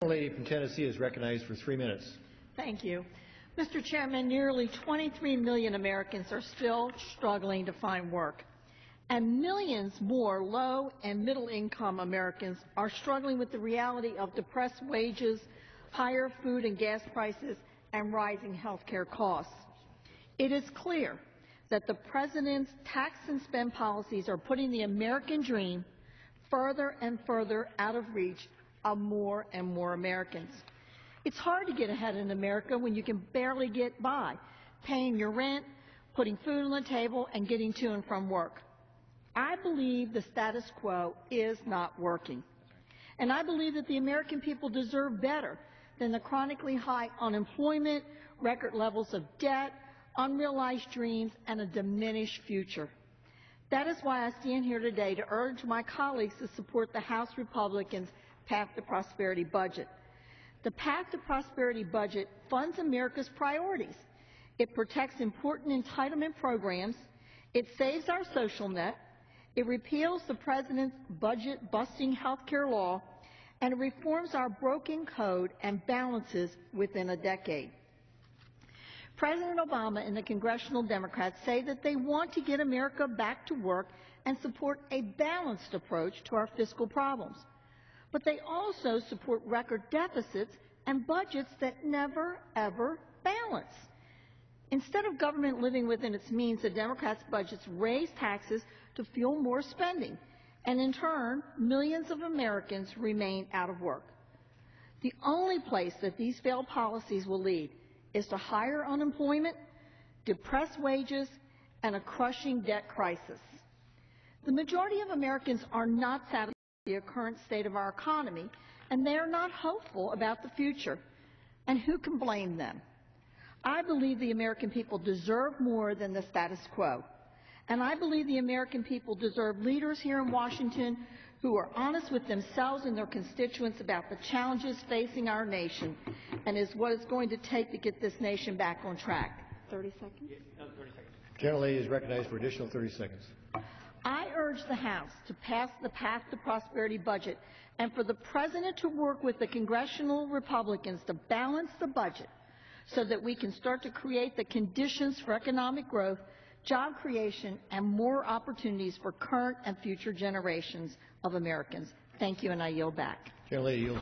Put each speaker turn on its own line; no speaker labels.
The lady from Tennessee is recognized for 3 minutes.
Thank you. Mr. Chairman, nearly 23 million Americans are still struggling to find work, and millions more low and middle income Americans are struggling with the reality of depressed wages, higher food and gas prices, and rising health care costs. It is clear that the President's tax and spend policies are putting the American dream further and further out of reach of more and more Americans. It's hard to get ahead in America when you can barely get by, paying your rent, putting food on the table, and getting to and from work. I believe the status quo is not working. And I believe that the American people deserve better than the chronically high unemployment, record levels of debt, unrealized dreams, and a diminished future. That is why I stand here today to urge my colleagues to support the House Republicans' Path to Prosperity budget. The Path to Prosperity budget funds America's priorities. It protects important entitlement programs. It saves our social net. It repeals the President's budget-busting health care law, and it reforms our broken code and balances within a decade. President Obama and the congressional Democrats say that they want to get America back to work and support a balanced approach to our fiscal problems. But they also support record deficits and budgets that never, ever balance. Instead of government living within its means, the Democrats' budgets raise taxes to fuel more spending, and in turn, millions of Americans remain out of work. The only place that these failed policies will lead is to higher unemployment, depressed wages, and a crushing debt crisis. The majority of Americans are not satisfied with the current state of our economy, and they are not hopeful about the future. And who can blame them? I believe the American people deserve more than the status quo. And I believe the American people deserve leaders here in Washington who are honest with themselves and their constituents about the challenges facing our nation and is what it's going to take to get this nation back on track. 30 seconds?
Yeah, another 30 seconds. Gentlelady is recognized for additional 30 seconds.
I urge the House to pass the Path to Prosperity budget and for the President to work with the congressional Republicans to balance the budget so that we can start to create the conditions for economic growth, job creation, and more opportunities for current and future generations of Americans. Thank you, and I yield back.
Gentlelady yields.